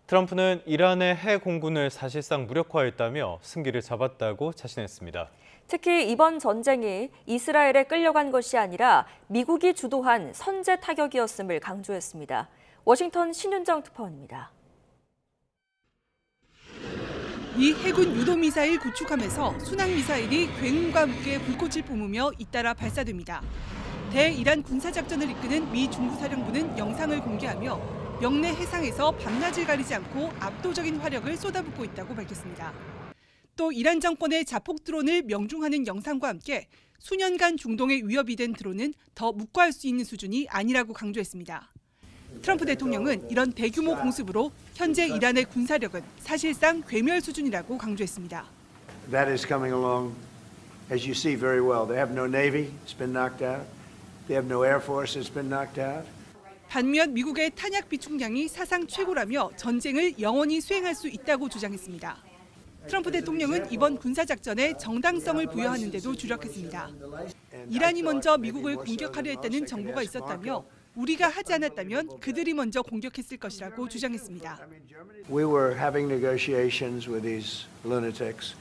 트럼프는 이란의 핵 공군을 사실상 무력화했다며 승기를 잡았다고 자신했습니다. 특히 이번 전쟁이 이스라엘에 끌려간 것이 아니라 미국이 주도한 선제 타격이었음을 강조했습니다. 워싱턴 신윤정 특파원입니다. 미 해군 유도미사일 구축함에서 순항미사일이 굉음과 함께 불꽃을 뿜으며 잇따라 발사됩니다. 대이란 군사작전을 이끄는 미 중부사령부는 영상을 공개하며 명내 해상에서 밤낮을 가리지 않고 압도적인 화력을 쏟아붓고 있다고 밝혔습니다. 또 이란 정권의 자폭 드론을 명중하는 영상과 함께 수년간 중동에 위협이 된 드론은 더 묵과할 수 있는 수준이 아니라고 강조했습니다. 트럼프 대통령은 이런 대규모 공습으로 현재 이란의 군사력은 사실상 괴멸 수준이라고 강조했습니다. That is coming along, as you see very well. They have no navy, it's been knocked out. They have no air force, it's been knocked out. 반면 미국의 탄약 비축량이 사상 최고라며 전쟁을 영원히 수행할 수 있다고 주장했습니다. 트럼프 대통령은 이번 군사작전에 정당성을 부여하는 데도 주력했습니다. 이란이 먼저 미국을 공격하려 했다는 정보가 있었다며 우리가 하지 않았다면 그들이 먼저 공격했을 것이라고 주장했습니다. We were having negotiations with these lunatics,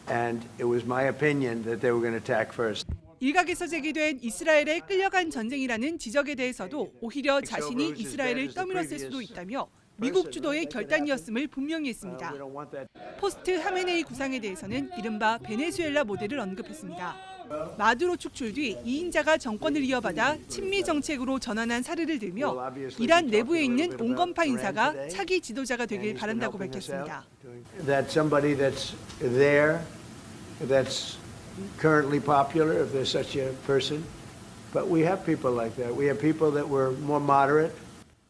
and it was my opinion that they were going to attack first. 일각에서 제기된 이스라엘에 끌려간 전쟁이라는 지적에 대해서도 오히려 자신이 이스라엘을 떠밀었을 수도 있다며 미국 주도의 결단이었음을 분명히 했습니다. 포스트 하메네이 구상에 대해서는 이른바 베네수엘라 모델을 언급했습니다. 마두로 축출 뒤 2인자가 정권을 이어받아 친미 정책으로 전환한 사례를 들며 이란 내부에 있는 온건파 인사가 차기 지도자가 되길 바란다고 밝혔습니다. That somebody that's there, that's currently popular, if there's such a person, but we have people like that. We have people that were more moderate.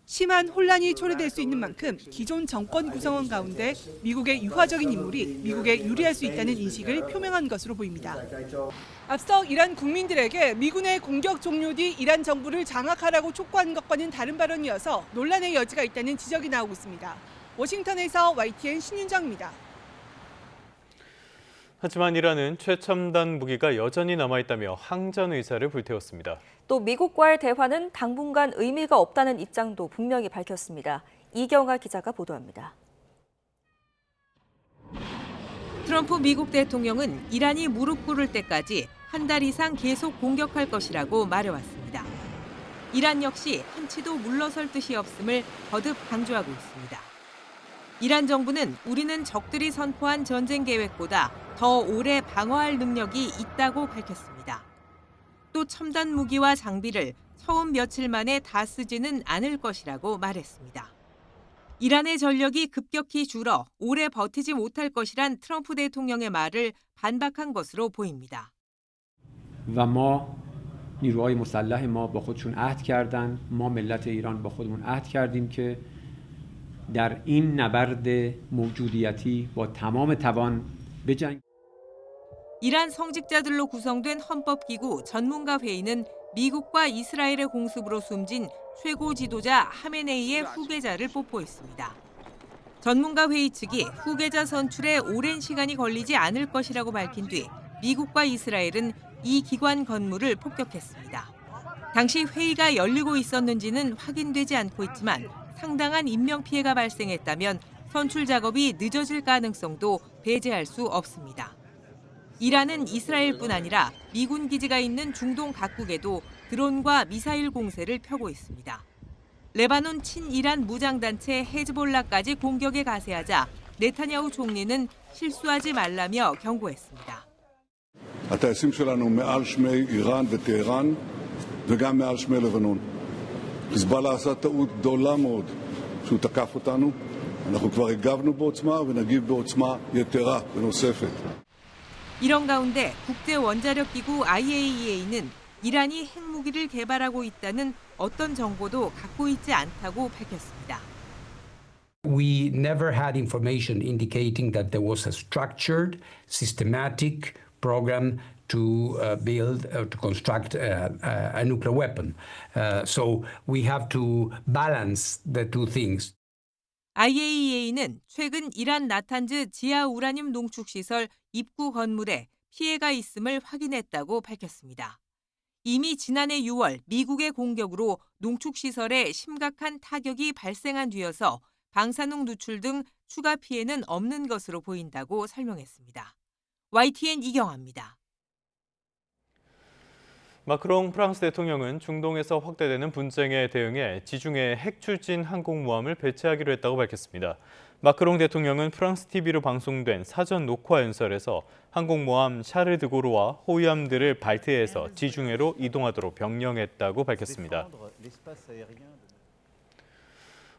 심한 혼란이 초래될 수 있는 만큼 기존 정권 구성원 가운데 미국의 유화적인 인물이 미국에 유리할 수 있다는 인식을 표명한 것으로 보입니다. 앞서 이란 국민들에게 미군의 공격 종료 뒤 이란 정부를 장악하라고 촉구한 것과는 다른 발언이어서 논란의 여지가 있다는 지적이 나오고 있습니다. 워싱턴에서 YTN 신윤정입니다. 하지만 이란은 최첨단 무기가 여전히 남아있다며 항전 의사를 불태웠습니다. 또 미국과의 대화는 당분간 의미가 없다는 입장도 분명히 밝혔습니다. 이경아 기자가 보도합니다. 트럼프 미국 대통령은 이란이 무릎 꿇을 때까지 한 달 이상 계속 공격할 것이라고 말해왔습니다. 이란 역시 한치도 물러설 뜻이 없음을 거듭 강조하고 있습니다. 이란 정부는 우리는 적들이 선포한 전쟁 계획보다 더 오래 방어할 능력이 있다고 밝혔습니다. 또 첨단 무기와 장비를 처음 며칠 만에 다 쓰지는 않을 것이라고 말했습니다. 이란의 전력이 급격히 줄어 오래 버티지 못할 것이란 트럼프 대통령의 말을 반박한 것으로 보입니다. و ما نیروهای مسلح ما با خودشون عهد کردن ما ملت ایران با خودمون عهد کردیم که در این نبرد موجودیتی با تمام توان بجنگیم. 이란 성직자들로 구성된 헌법기구 전문가 회의는 미국과 이스라엘의 공습으로 숨진 최고 지도자 하메네이의 후계자를 뽀뽀했습니다. 전문가 회의 측이 후계자 선출에 오랜 시간이 걸리지 않을 것이라고 밝힌 뒤 미국과 이스라엘은 이 기관 건물을 폭격했습니다. 당시 회의가 열리고 있었는지는 확인되지 않고 있지만 상당한 인명피해가 발생했다면 선출 작업이 늦어질 가능성도 배제할 수 없습니다. 이란은 이스라엘뿐 아니라 미군 기지가 있는 중동 각국에도 드론과 미사일 공세를 펴고 있습니다. 레바논 친이란 무장단체 헤즈볼라까지 공격에 가세하자 네타냐후 총리는 실수하지 말라며 경고했습니다. הטייסים שלנו מעל שמי איראן וטהרן וגם מעל שמי לבנון. חיזבאללה עשה טעות גדולה מאוד שהוא תקף אותנו. אנחנו כבר הגבנו בעוצמה ונגיב בעוצמה יתרה ונוספת. 이런 가운데 국제원자력기구 IAEA는 이란이 핵무기를 개발하고 있다는 어떤 정보도 갖고 있지 않다고 밝혔습니다. We never had information indicating that there was a structured, systematic program to build or to construct a nuclear weapon. So we have to balance the two things. IAEA는 최근 이란 나탄즈 지하 우라늄 농축 시설 입구 건물에 피해가 있음을 확인했다고 밝혔습니다. 이미 지난해 6월 미국의 공격으로 농축 시설에 심각한 타격이 발생한 뒤여서 방사능 누출 등 추가 피해는 없는 것으로 보인다고 설명했습니다. YTN 이경아입니다. 마크롱 프랑스 대통령은 중동에서 확대되는 분쟁에 대응해 지중해 핵 추진 항공모함을 배치하기로 했다고 밝혔습니다. 마크롱 대통령은 프랑스 TV로 방송된 사전 녹화 연설에서 항공모함 샤르드고르와 호위함들을 발트해에서 지중해로 이동하도록 명령했다고 밝혔습니다.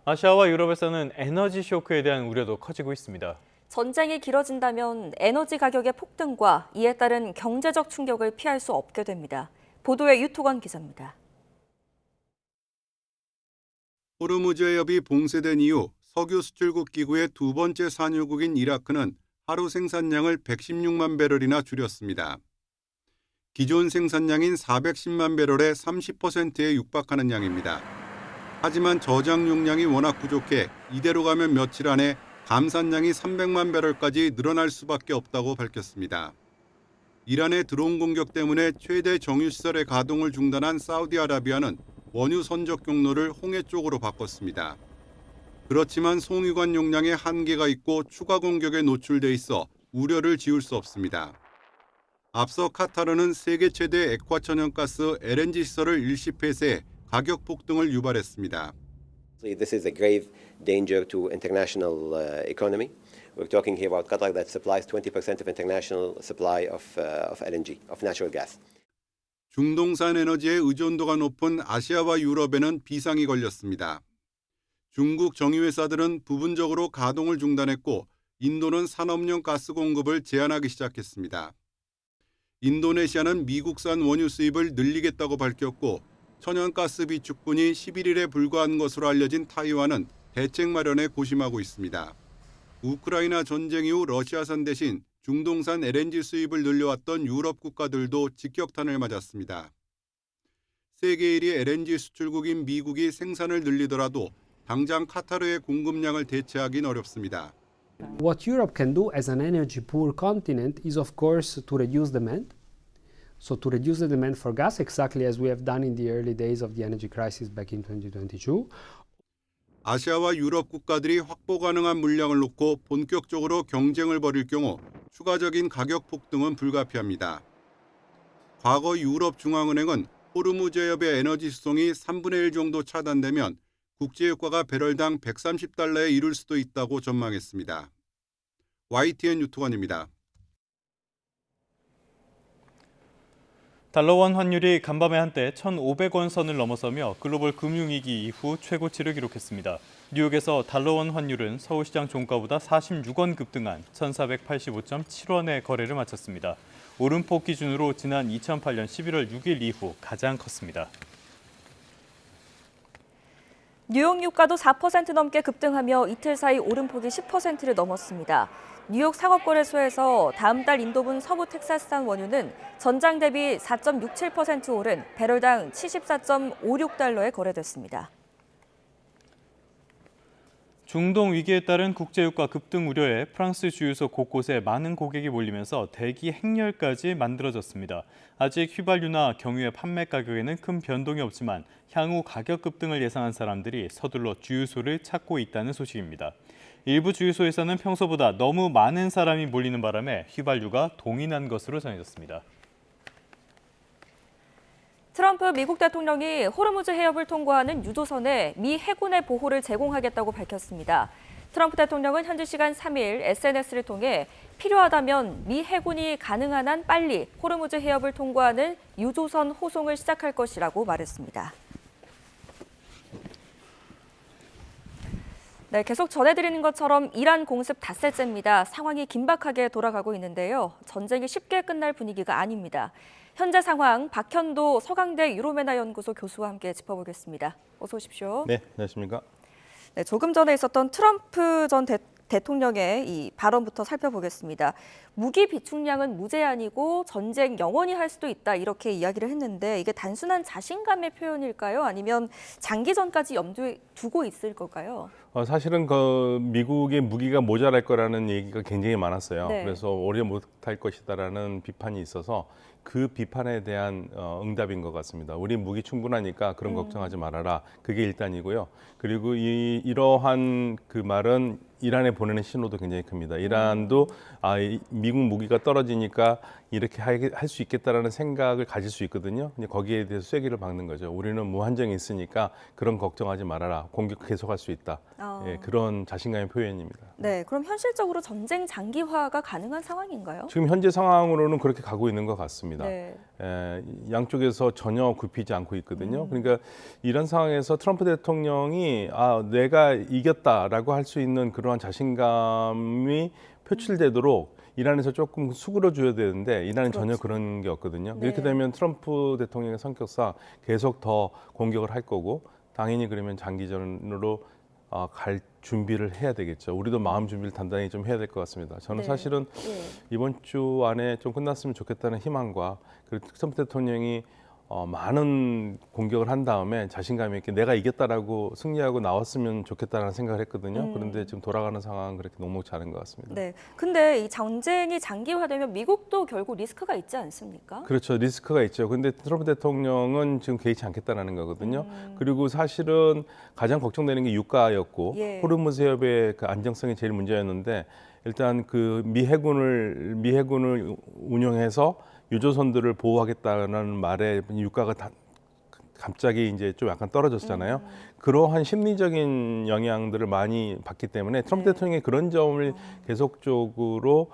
아시아와 유럽에서는 에너지 쇼크에 대한 우려도 커지고 있습니다. 전쟁이 길어진다면 에너지 가격의 폭등과 이에 따른 경제적 충격을 피할 수 없게 됩니다. 보도에 유토건 기자입니다. 호르무즈 해협이 봉쇄된 이후 석유 수출국 기구의 두 번째 산유국인 이라크는 하루 생산량을 116만 배럴이나 줄였습니다. 기존 생산량인 410만 배럴의 30%에 육박하는 양입니다. 하지만 저장 용량이 워낙 부족해 이대로 가면 며칠 안에 감산량이 300만 배럴까지 늘어날 수밖에 없다고 밝혔습니다. 이란의 드론 공격 때문에 최대 정유시설의 가동을 중단한 사우디아라비아는 원유 선적 경로를 홍해 쪽으로 바꿨습니다. 그렇지만 송유관 용량에 한계가 있고 추가 공격에 노출돼 있어 우려를 지울 수 없습니다. 앞서 카타르는 세계 최대 액화천연가스 LNG 시설을 일시 폐쇄해 가격 폭등을 유발했습니다. This is a grave danger to international economy. We're talking here about Qatar that supplies 20% of international supply of LNG, of natural gas. 중동산 에너지의 의존도가 높은 아시아와 유럽에는 비상이 걸렸습니다. 중국 정유회사들은 부분적으로 가동을 중단했고 인도는 산업용 가스 공급을 제한하기 시작했습니다. 인도네시아는 미국산 원유 수입을 늘리겠다고 밝혔고 천연가스 비축분이 11일에 불과한 것으로 알려진 타이완은 대책 마련에 고심하고 있습니다. 우크라이나 전쟁 이후 러시아산 대신 중동산 LNG 수입을 늘려왔던 유럽 국가들도 직격탄을 맞았습니다. 세계 1위 LNG 수출국인 미국이 생산을 늘리더라도 당장 카타르의 공급량을 대체하긴 어렵습니다. What Europe can do as an energy poor continent is of course to reduce demand. So to reduce the demand for gas exactly as we have done in the early days of the energy crisis back in 2022. 아시아와 유럽 국가들이 확보 가능한 물량을 놓고 본격적으로 경쟁을 벌일 경우 추가적인 가격 폭등은 불가피합니다. 과거 유럽 중앙은행은 호르무즈 해협의 에너지 수송이 3분의 1 정도 차단되면 국제유가가 배럴당 130달러에 이를 수도 있다고 전망했습니다. YTN 유토관입니다. 달러원 환율이 간밤에 한때 1,500원 선을 넘어서며 글로벌 금융위기 이후 최고치를 기록했습니다. 뉴욕에서 달러원 환율은 서울시장 종가보다 46원 급등한 1,485.7원의 거래를 마쳤습니다. 오름폭 기준으로 지난 2008년 11월 6일 이후 가장 컸습니다. 뉴욕 유가도 4% 넘게 급등하며 이틀 사이 오름폭이 10%를 넘었습니다. 뉴욕 상업거래소에서 다음 달 인도분 서부 텍사스산 원유는 전장 대비 4.67% 오른 배럴당 74.56달러에 거래됐습니다. 중동 위기에 따른 국제유가 급등 우려에 프랑스 주유소 곳곳에 많은 고객이 몰리면서 대기 행렬까지 만들어졌습니다. 아직 휘발유나 경유의 판매 가격에는 큰 변동이 없지만 향후 가격 급등을 예상한 사람들이 서둘러 주유소를 찾고 있다는 소식입니다. 일부 주유소에서는 평소보다 너무 많은 사람이 몰리는 바람에 휘발유가 동인한 것으로 전해졌습니다. 트럼프 미국 대통령이 호르무즈 해협을 통과하는 유조선에 미 해군의 보호를 제공하겠다고 밝혔습니다. 트럼프 대통령은 현지 시간 3일 SNS를 통해 필요하다면 미 해군이 가능한 한 빨리 호르무즈 해협을 통과하는 유조선 호송을 시작할 것이라고 말했습니다. 네, 계속 전해드리는 것처럼 이란 공습 닷새째입니다. 상황이 긴박하게 돌아가고 있는데요. 전쟁이 쉽게 끝날 분위기가 아닙니다. 현재 상황 박현도 서강대 유로메나 연구소 교수와 함께 짚어보겠습니다. 어서 오십시오. 네, 안녕하십니까? 네, 조금 전에 있었던 트럼프 전 대통령의 이 발언부터 살펴보겠습니다. 무기 비축량은 무제한이고 전쟁 영원히 할 수도 있다 이렇게 이야기를 했는데 이게 단순한 자신감의 표현일까요? 아니면 장기전까지 염두에 두고 있을 걸까요? 사실은 그 미국의 무기가 모자랄 거라는 얘기가 굉장히 많았어요. 네. 그래서 오래 못할 것이다라는 비판이 있어서 그 비판에 대한 응답인 것 같습니다. 우리 무기 충분하니까 그런 걱정하지 말아라. 그게 일단이고요. 그리고 이러한 그 말은 이란에 보내는 신호도 굉장히 큽니다. 이란도 미국 무기가 떨어지니까 이렇게 할 수 있겠다라는 생각을 가질 수 있거든요. 근데 거기에 대해서 쐐기를 박는 거죠. 우리는 무한정이 있으니까 그런 걱정하지 말아라. 공격 계속할 수 있다. 예, 그런 자신감의 표현입니다. 네, 그럼 현실적으로 전쟁 장기화가 가능한 상황인가요? 지금 현재 상황으로는 그렇게 가고 있는 것 같습니다. 네. 양쪽에서 전혀 굽히지 않고 있거든요. 그러니까 이런 상황에서 트럼프 대통령이 내가 이겼다라고 할 수 있는 그러한 자신감이 표출되도록 이란에서 조금 수그러줘야 되는데 이란은 전혀 그런 게 없거든요. 네. 이렇게 되면 트럼프 대통령의 성격상 계속 더 공격을 할 거고 당연히 그러면 장기전으로 갈 준비를 해야 되겠죠. 우리도 마음 준비를 단단히 좀 해야 될 것 같습니다. 저는 네. 사실은 이번 주 안에 좀 끝났으면 좋겠다는 희망과 그리고 트럼프 대통령이 많은 공격을 한 다음에 자신감 있게 내가 이겼다라고 승리하고 나왔으면 좋겠다는 생각을 했거든요. 그런데 지금 돌아가는 상황은 그렇게 녹록지 않은 것 같습니다. 네. 근데 이 전쟁이 장기화되면 미국도 결국 리스크가 있지 않습니까? 그렇죠. 리스크가 있죠. 근데 트럼프 대통령은 지금 개의치 않겠다라는 거거든요. 그리고 사실은 가장 걱정되는 게 유가였고 예. 호르무즈 해협의 그 안정성이 제일 문제였는데 일단 그 미 해군을 운영해서 유조선들을 보호하겠다는 말에 유가가 갑자기 이제 좀 약간 떨어졌잖아요. 그러한 심리적인 영향들을 많이 받기 때문에 트럼프 대통령이 그런 점을 계속적으로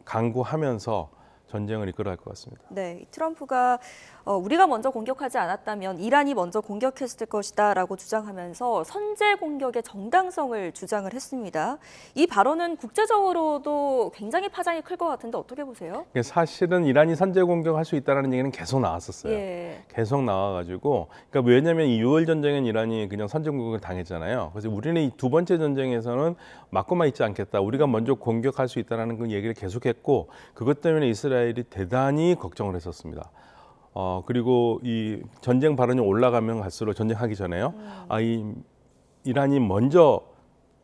강구하면서 전쟁을 이끌어갈 것 같습니다. 네, 이 트럼프가 우리가 먼저 공격하지 않았다면 이란이 먼저 공격했을 것이다라고 주장하면서 선제 공격의 정당성을 주장을 했습니다. 이 발언은 국제적으로도 굉장히 파장이 클 것 같은데 어떻게 보세요? 사실은 이란이 선제 공격할 수 있다는 얘기는 계속 나왔었어요. 예. 계속 나와가지고, 그러니까 왜냐하면 이 6월 전쟁은 이란이 그냥 선제 공격을 당했잖아요. 그래서 우리는 이 두 번째 전쟁에서는 맞고만 있지 않겠다. 우리가 먼저 공격할 수 있다는 그 얘기를 계속했고, 그것 때문에 이스라엘이 대단히 걱정을 했었습니다. 그리고 이 전쟁 발언이 올라가면 갈수록 전쟁하기 전에요. 이란이 먼저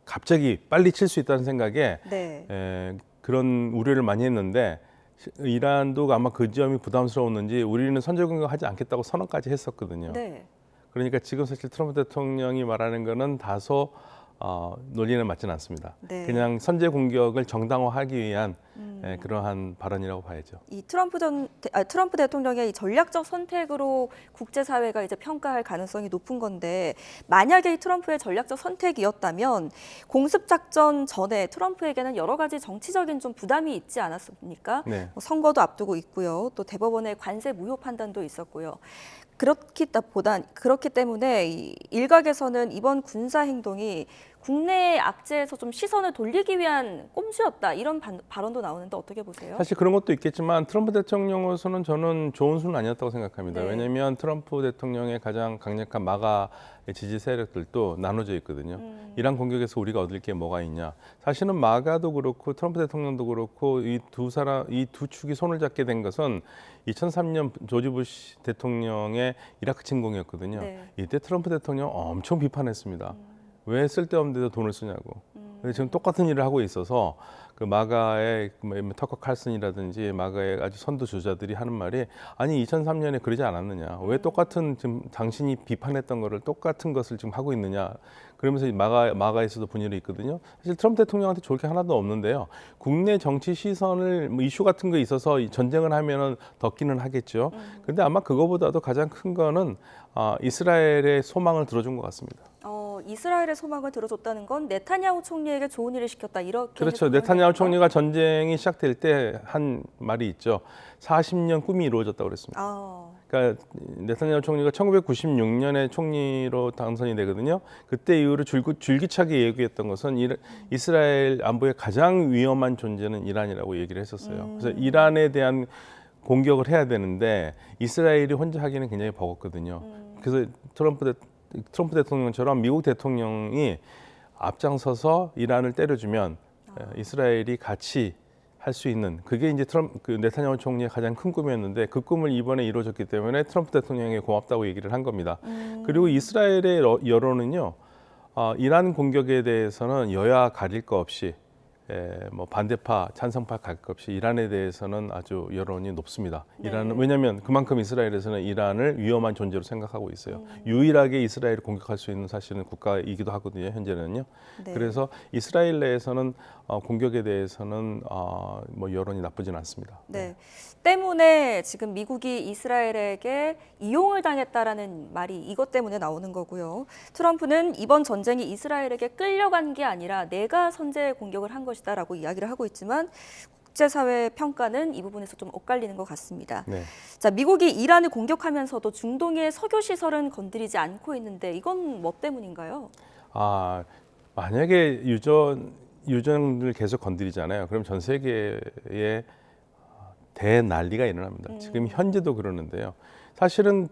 갑자기 빨리 칠 수 있다는 생각에 네. 그런 우려를 많이 했는데 이란도 아마 그 점이 부담스러웠는지 우리는 선제 공격하지 않겠다고 선언까지 했었거든요. 네. 그러니까 지금 사실 트럼프 대통령이 말하는 거는 다소 논리는 맞지는 않습니다. 네. 그냥 선제 공격을 정당화하기 위한 그러한 발언이라고 봐야죠. 이 트럼프 대통령의 이 전략적 선택으로 국제사회가 이제 평가할 가능성이 높은 건데 만약에 이 트럼프의 전략적 선택이었다면 공습 작전 전에 트럼프에게는 여러 가지 정치적인 좀 부담이 있지 않았습니까? 네. 뭐 선거도 앞두고 있고요. 또 대법원의 관세 무효 판단도 있었고요. 그렇기 때문에 이 일각에서는 이번 군사 행동이 국내 악재에서 좀 시선을 돌리기 위한 꼼수였다 이런 발언도 나오는데 어떻게 보세요? 사실 그런 것도 있겠지만 트럼프 대통령으로서는 저는 좋은 수는 아니었다고 생각합니다. 네. 왜냐하면 트럼프 대통령의 가장 강력한 마가의 지지 세력들도 나눠져 있거든요. 이란 공격에서 우리가 얻을 게 뭐가 있냐. 사실은 마가도 그렇고 트럼프 대통령도 그렇고 이 두 축이 손을 잡게 된 것은 2003년 조지 부시 대통령의 이라크 침공이었거든요. 네. 이때 트럼프 대통령 엄청 비판했습니다. 왜 쓸데없는 데다 돈을 쓰냐고. 지금 똑같은 일을 하고 있어서 그 마가의 터커 칼슨이라든지 마가의 아주 선두 주자들이 하는 말이 아니 2003년에 그러지 않았느냐. 왜 똑같은 지금 당신이 비판했던 거를 똑같은 것을 지금 하고 있느냐. 그러면서 마가에서도 분열이 있거든요. 사실 트럼프 대통령한테 좋을 게 하나도 없는데요. 국내 정치 시선을 이슈 같은 거 있어서 전쟁을 하면은 덮기는 하겠죠. 그런데 아마 그거보다도 가장 큰 거는 이스라엘의 소망을 들어준 것 같습니다. 이스라엘의 소망을 들어줬다는 건 네타냐후 총리에게 좋은 일을 시켰다 이렇게 그렇죠. 네타냐후 총리가 전쟁이 시작될 때 한 말이 있죠. 40년 꿈이 이루어졌다고 그랬습니다. 그러니까 네타냐후 총리가 1996년에 총리로 당선이 되거든요. 그때 이후로 줄기차게 얘기했던 것은 이스라엘 안보의 가장 위험한 존재는 이란이라고 얘기를 했었어요. 그래서 이란에 대한 공격을 해야 되는데 이스라엘이 혼자 하기는 굉장히 버겁거든요. 그래서 트럼프 대통령처럼 미국 대통령이 앞장서서 이란을 때려주면 이스라엘이 같이 할 수 있는 그게 이제 그 네타냐후 총리의 가장 큰 꿈이었는데 그 꿈을 이번에 이루어졌기 때문에 트럼프 대통령이 고맙다고 얘기를 한 겁니다. 그리고 이스라엘의 여론은요, 이란 공격에 대해서는 여야 가릴 거 없이 뭐 반대파, 찬성파 가릴 거 없이 이란에 대해서는 아주 여론이 높습니다. 이란은 왜냐하면 그만큼 이스라엘에서는 이란을 위험한 존재로 생각하고 있어요. 유일하게 이스라엘을 공격할 수 있는 사실은 국가이기도 하거든요. 현재는요. 네. 그래서 이스라엘 내에서는 공격에 대해서는 뭐 여론이 나쁘진 않습니다. 네. 때문에 지금 미국이 이스라엘에게 이용을 당했다라는 말이 이것 때문에 나오는 거고요. 트럼프는 이번 전쟁이 이스라엘에게 끌려간 게 아니라 내가 선제 공격을 한 것이다라고 이야기를 하고 있지만 국제사회 평가는 이 부분에서 좀 엇갈리는 것 같습니다. 네. 자, 미국이 이란을 공격하면서도 중동의 석유 시설은 건드리지 않고 있는데 이건 뭐 때문인가요? 만약에 유전을 계속 건드리잖아요. 그럼 전 세계에 대난리가 일어납니다. 지금 현재도 그러는데요. 사실은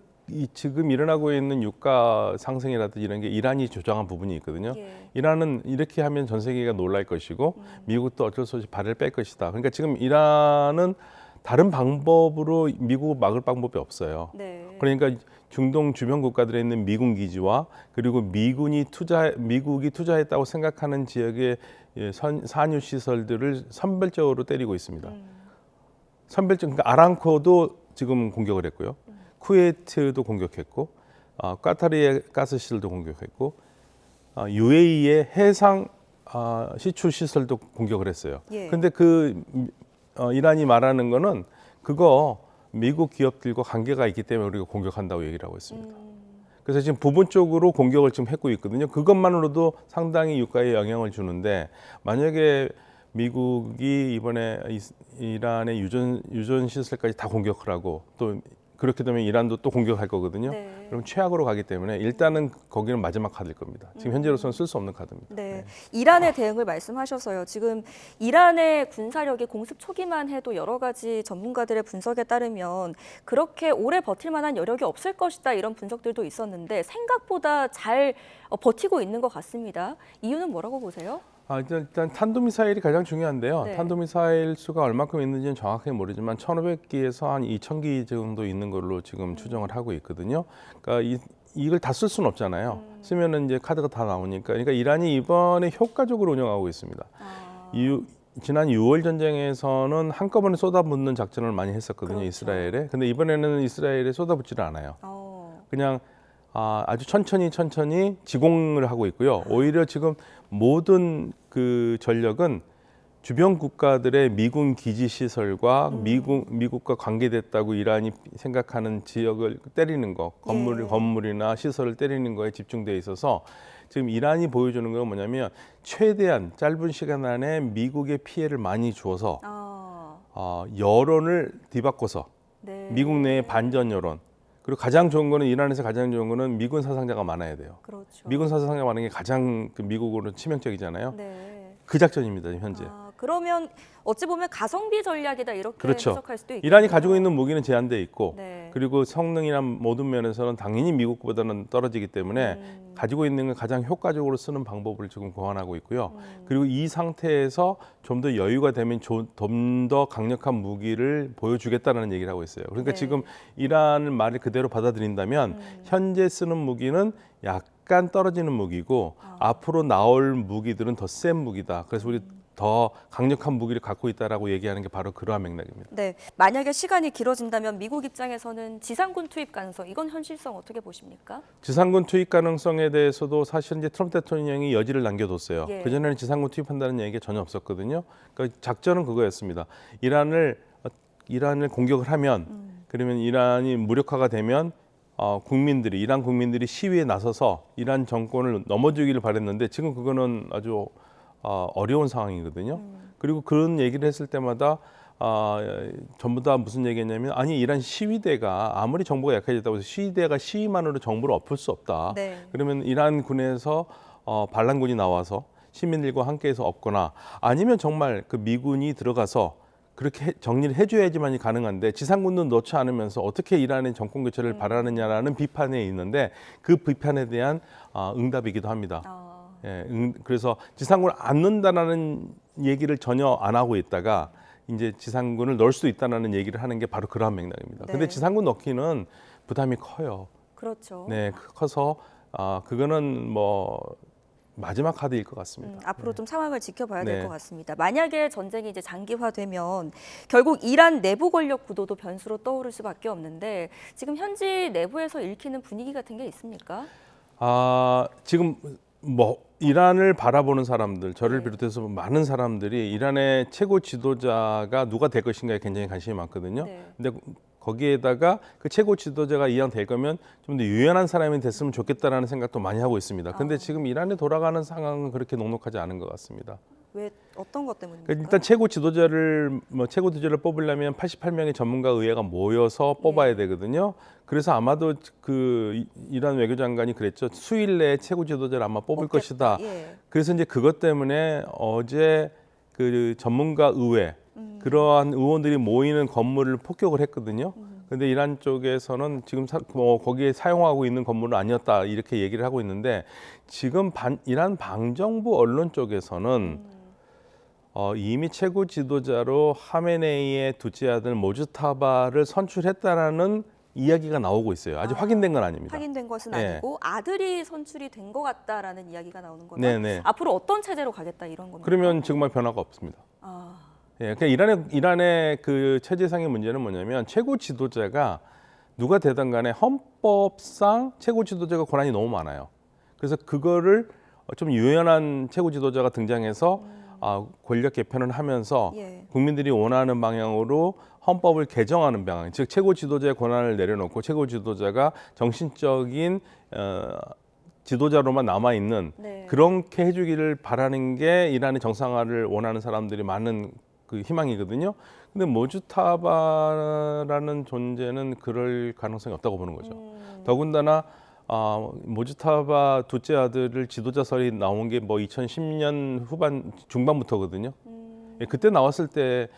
지금 일어나고 있는 유가 상승이라든지 이런 게 이란이 조장한 부분이 있거든요. 이란은 이렇게 하면 전 세계가 놀랄 것이고 미국도 어쩔 수 없이 발을 뺄 것이다. 그러니까 지금 이란은 다른 방법으로 미국을 막을 방법이 없어요. 그러니까 중동 주변 국가들에 있는 미군 기지와 그리고 미국이 투자했다고 생각하는 지역의 산유 시설들을 선별적으로 때리고 있습니다. 그러니까 아람코도 지금 공격을 했고요. 쿠웨이트도 공격했고, 카타르의 가스 시설도 공격했고, UAE의 해상 시추 시설도 공격을 했어요. 근데 이란이 말하는 거는 그거 미국 기업들과 관계가 있기 때문에 우리가 공격한다고 얘기를 하고 있습니다. 그래서 지금 부분적으로 공격을 지금 했고 있거든요. 그것만으로도 상당히 유가에 영향을 주는데 만약에 미국이 이번에 이란의 유전 시설까지 다 공격을 하고 또 그렇게 되면 이란도 또 공격할 거거든요. 그럼 최악으로 가기 때문에 일단은 거기는 마지막 카드일 겁니다. 지금 현재로서는 쓸 수 없는 카드입니다. 이란의 대응을 말씀하셔서요. 지금 이란의 군사력이 공습 초기만 해도 여러 가지 전문가들의 분석에 따르면 그렇게 오래 버틸 만한 여력이 없을 것이다 이런 분석들도 있었는데 생각보다 잘 버티고 있는 것 같습니다. 이유는 뭐라고 보세요? 일단 탄도미사일이 가장 중요한데요. 탄도미사일 수가 얼마큼 있는지는 정확하게 모르지만 1,500기에서 한 2,000기 정도 있는 걸로 지금 추정을 하고 있거든요. 그러니까 이걸 다 쓸 수는 없잖아요. 쓰면은 이제 카드가 다 나오니까. 그러니까 이란이 이번에 효과적으로 운영하고 있습니다. 지난 6월 전쟁에서는 한꺼번에 쏟아붓는 작전을 많이 했었거든요. 이스라엘에. 근데 이번에는 이스라엘에 쏟아붓지를 않아요. 그냥 아주 천천히 지공을 하고 있고요. 오히려 지금 모든 그 전력은 주변 국가들의 미군 기지 시설과 미국과 관계됐다고 이란이 생각하는 지역을 때리는 거, 건물이나 시설을 때리는 거에 집중돼 있어서 지금 이란이 보여주는 건 뭐냐면 최대한 짧은 시간 안에 미국의 피해를 많이 주어서 여론을 뒤바꿔서 미국 내의 반전 여론. 그리고 가장 좋은 거는 이란에서 가장 좋은 거는 미군 사상자가 많아야 돼요. 미군 사상자가 많은 게 가장 미국으로는 치명적이잖아요. 그 작전입니다, 현재. 그러면 어찌 보면 가성비 전략이다 이렇게 해석할 수도 있겠네요. 이란이 가지고 있는 무기는 제한돼 있고 그리고 성능이나 모든 면에서는 당연히 미국보다는 떨어지기 때문에 가지고 있는 걸 가장 효과적으로 쓰는 방법을 지금 고안하고 있고요. 그리고 이 상태에서 좀 더 여유가 되면 좀 더 강력한 무기를 보여주겠다는 얘기를 하고 있어요. 그러니까 지금 이란 말을 그대로 받아들인다면 현재 쓰는 무기는 약간 떨어지는 무기고 앞으로 나올 무기들은 더 센 무기다. 그래서 우리 더 강력한 무기를 갖고 있다라고 얘기하는 게 바로 그러한 맥락입니다. 만약에 시간이 길어진다면 미국 입장에서는 지상군 투입 가능성, 이건 현실성 어떻게 보십니까? 지상군 투입 가능성에 대해서도 사실 이제 트럼프 대통령이 여지를 남겨뒀어요. 그전에는 지상군 투입한다는 얘기가 전혀 없었거든요. 그러니까 작전은 그거였습니다. 이란을 공격을 하면 그러면 이란이 무력화가 되면 이란 국민들이 시위에 나서서 이란 정권을 넘어주기를 바랬는데 지금 그거는 아주 어려운 상황이거든요. 그리고 그런 얘기를 했을 때마다 전부 다 무슨 얘기했냐면 이란 시위대가 아무리 정부가 약해졌다고 해서 시위대가 시위만으로 정부를 엎을 수 없다. 그러면 이란 군에서 반란군이 나와서 시민들과 함께해서 엎거나 아니면 정말 그 미군이 들어가서 그렇게 정리를 해줘야지만이 가능한데 지상군도 넣지 않으면서 어떻게 이란의 정권 교체를 바라느냐라는 비판에 있는데 그 비판에 대한 응답이기도 합니다. 그래서 지상군을 안 넣는다는 얘기를 전혀 안 하고 있다가 이제 지상군을 넣을 수 있다는 얘기를 하는 게 바로 그러한 맥락입니다. 네. 근데 지상군 넣기는 부담이 커요. 그렇죠. 네, 커서 그거는 뭐 마지막 카드일 것 같습니다. 앞으로 좀 상황을 지켜봐야 될 네. 것 같습니다. 만약에 전쟁이 이제 장기화되면 결국 이란 내부 권력 구도도 변수로 떠오를 수밖에 없는데 지금 현지 내부에서 읽히는 분위기 같은 게 있습니까? 지금 뭐 이란을 바라보는 사람들, 저를 비롯해서 많은 사람들이 이란의 최고 지도자가 누가 될 것인가에 굉장히 관심이 많거든요. 네. 근데 거기에다가 그 최고 지도자가 이왕 될 거면 좀 더 유연한 사람이 됐으면 좋겠다라는 생각도 많이 하고 있습니다. 근데 지금 이란에 돌아가는 상황은 그렇게 녹록하지 않은 것 같습니다. 왜 어떤 것 때문입니까? 일단 최고 지도자를 뽑으려면 88명의 전문가 의회가 모여서 뽑아야 되거든요. 그래서 아마도 그 이란 외교장관이 그랬죠. 수일 내에 최고 지도자를 아마 뽑을 것이다. 그래서 이제 그것 때문에 어제 그 전문가 의회 그러한 의원들이 모이는 건물을 폭격을 했거든요. 근데 이란 쪽에서는 지금 거기에 사용하고 있는 건물은 아니었다 이렇게 얘기를 하고 있는데 지금 이란 방정부 언론 쪽에서는 이미 최고 지도자로 하메네이의 둘째 아들 모주타바를 선출했다라는 이야기가 나오고 있어요. 아직 확인된 건 아닙니다. 확인된 것은 네. 아니고 아들이 선출이 된 것 같다라는 이야기가 나오는 거면 네네. 앞으로 어떤 체제로 가겠다 이런 겁니까? 그러면 정말 변화가 없습니다. 예, 그러니까 이란의 그 체제상의 문제는 뭐냐면 최고 지도자가 누가 되든 간에 헌법상 최고 지도자가 권한이 너무 많아요. 그래서 그거를 좀 유연한 최고 지도자가 등장해서 권력 개편을 하면서 국민들이 원하는 방향으로 헌법을 개정하는 방향, 즉 최고 지도자의 권한을 내려놓고 최고 지도자가 정신적인 지도자로만 남아 있는 그렇게 해주기를 바라는 게 이란의 정상화를 원하는 사람들이 많은 그 희망이거든요. 근데 모주타바라는 존재는 그럴 가능성이 없다고 보는 거죠. 더군다나 모주타바 둘째 아들을 지도자설이 나온 게 뭐 2010년 중반부터거든요. 그때 나왔을 때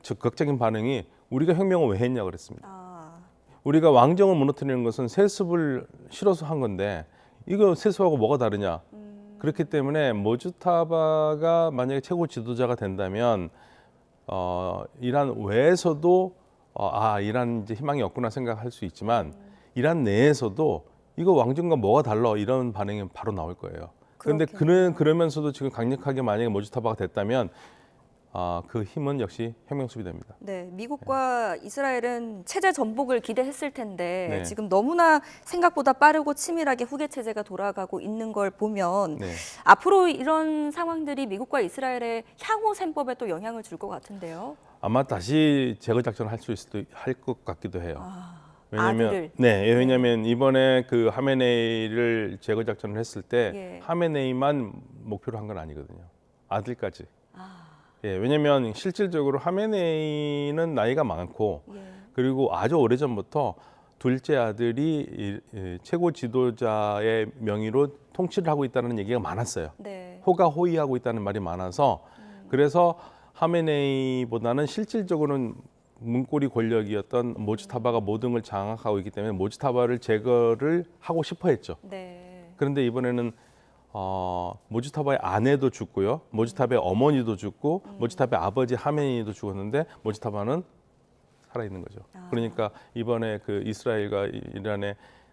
적극적인 반응이 우리가 혁명을 왜 했냐 그랬습니다. 우리가 왕정을 무너뜨리는 것은 세습을 싫어서 한 건데 이거 세습하고 뭐가 다르냐. 그렇기 때문에 모주타바가 만약에 최고 지도자가 된다면 이란 외에서도 이란 이제 희망이 없구나 생각할 수 있지만 이란 내에서도 이거 왕정과 뭐가 달라 이런 반응이 바로 나올 거예요. 그런데 그러면서도 지금 강력하게 만약에 모주타바가 됐다면 그 힘은 역시 혁명 수비대입니다. 네, 미국과 이스라엘은 체제 전복을 기대했을 텐데 네. 지금 너무나 생각보다 빠르고 치밀하게 후계 체제가 돌아가고 있는 걸 보면 앞으로 이런 상황들이 미국과 이스라엘의 향후 셈법에 또 영향을 줄 것 같은데요. 아마 다시 제거 작전을 할 것 같기도 해요. 아들을. 왜냐하면 이번에 그 하메네이를 제거 작전을 했을 때 하메네이만 목표로 한 건 아니거든요. 아들까지. 왜냐하면 실질적으로 하메네이는 나이가 많고 그리고 아주 오래전부터 둘째 아들이 최고 지도자의 명의로 통치를 하고 있다는 얘기가 많았어요. 호가호위하고 있다는 말이 많아서 그래서 하메네이보다는 실질적으로는 문고리 권력이었던 모주타바가 모든 걸 장악하고 있기 때문에 모주타바를 제거를 하고 싶어 했죠. 그런데 이번에는 모주타바의 아내도 죽고요. 모주타바의 어머니도 죽고 모주타바의 아버지 하메네이도 죽었는데 모주타바는 살아있는 거죠. 그러니까 이번에 그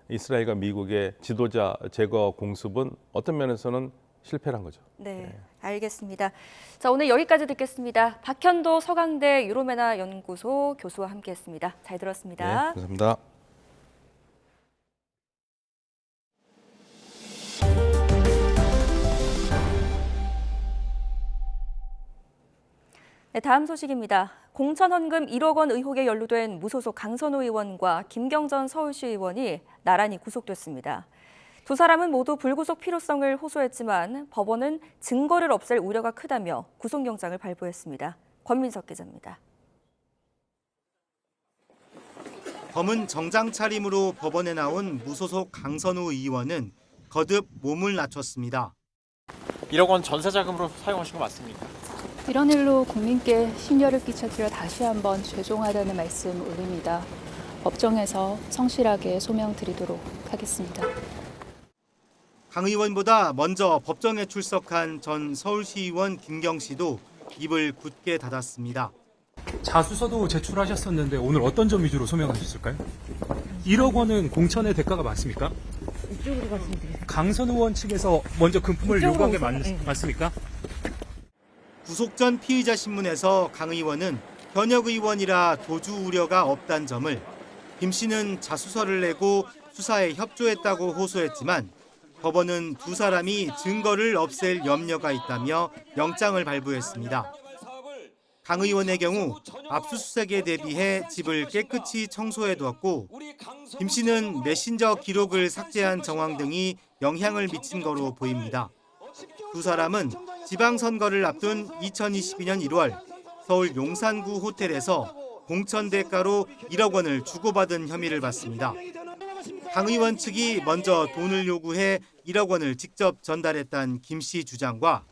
이스라엘과 미국의 지도자 제거 공습은 어떤 면에서는 실패한 거죠. 네, 알겠습니다. 자, 오늘 여기까지 듣겠습니다. 박현도 서강대 유로메나 연구소 교수와 함께했습니다. 잘 들었습니다. 네, 감사합니다. 네, 다음 소식입니다. 공천헌금 1억 원 의혹에 연루된 무소속 강선우 의원과 김경전 서울시 의원이 나란히 구속됐습니다. 두 사람은 모두 불구속 필요성을 호소했지만 법원은 증거를 없앨 우려가 크다며 구속영장을 발부했습니다. 권민석 기자입니다. 검은 정장 차림으로 법원에 나온 무소속 강선우 의원은 거듭 몸을 낮췄습니다. 1억 원 전세 자금으로 사용하신 거 맞습니까? 이런 일로 국민께 심려를 끼쳐드려 다시 한번 죄송하다는 말씀 올립니다. 법정에서 성실하게 소명드리도록 하겠습니다. 강 의원보다 먼저 법정에 출석한 전 서울시의원 김경 씨도 입을 굳게 닫았습니다. 자수서도 제출하셨었는데 오늘 어떤 점 위주로 소명하셨을까요? 1억 원은 공천의 대가가 맞습니까? 이쪽으로 말씀드리겠습니다. 강선 의원 측에서 먼저 금품을 요구한 게 맞습니까? 구속 전 피의자 신문에서 강 의원은 현역 의원이라 도주 우려가 없다는 점을, 김 씨는 자수서를 내고 수사에 협조했다고 호소했지만 법원은 두 사람이 증거를 없앨 염려가 있다며 영장을 발부했습니다. 강 의원의 경우 압수수색에 대비해 집을 깨끗이 청소해두었고 김 씨는 메신저 기록을 삭제한 정황 등이 영향을 미친 거로 보입니다. 두 사람은 지방선거를 앞둔 2022년 1월 서울 용산구 호텔에서 공천 대가로 1억 원을 주고받은 혐의를 받습니다. 강 의원 측이 먼저 돈을 요구해 1억 원을 직접 전달했다는 김 씨 주장과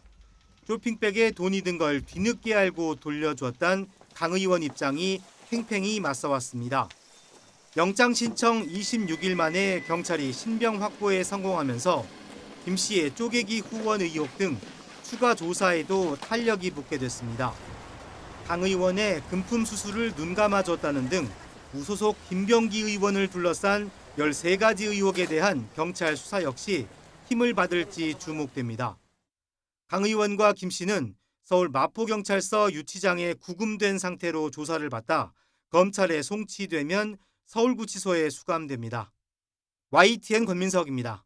쇼핑백에 돈이 든 걸 뒤늦게 알고 돌려주었다는 강 의원 입장이 팽팽히 맞서왔습니다. 영장 신청 26일 만에 경찰이 신병 확보에 성공하면서 김 씨의 쪼개기 후원 의혹 등 추가 조사에도 탄력이 붙게 됐습니다. 강 의원의 금품 수수를 눈감아줬다는 등 무소속 김병기 의원을 둘러싼 13가지 의혹에 대한 경찰 수사 역시 힘을 받을지 주목됩니다. 강 의원과 김 씨는 서울 마포경찰서 유치장에 구금된 상태로 조사를 받다 검찰에 송치되면 서울구치소에 수감됩니다. YTN 권민석입니다.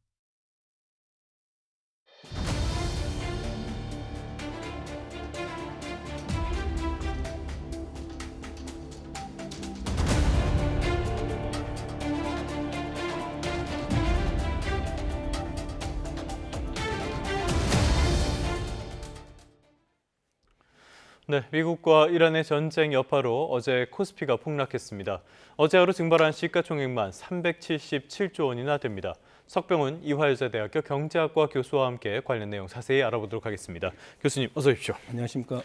네, 미국과 이란의 전쟁 여파로 어제 코스피가 폭락했습니다. 어제 하루 증발한 시가총액만 377조 원이나 됩니다. 석병훈 이화여자대학교 경제학과 교수와 함께 관련 내용 자세히 알아보도록 하겠습니다. 교수님 어서 오십시오. 안녕하십니까.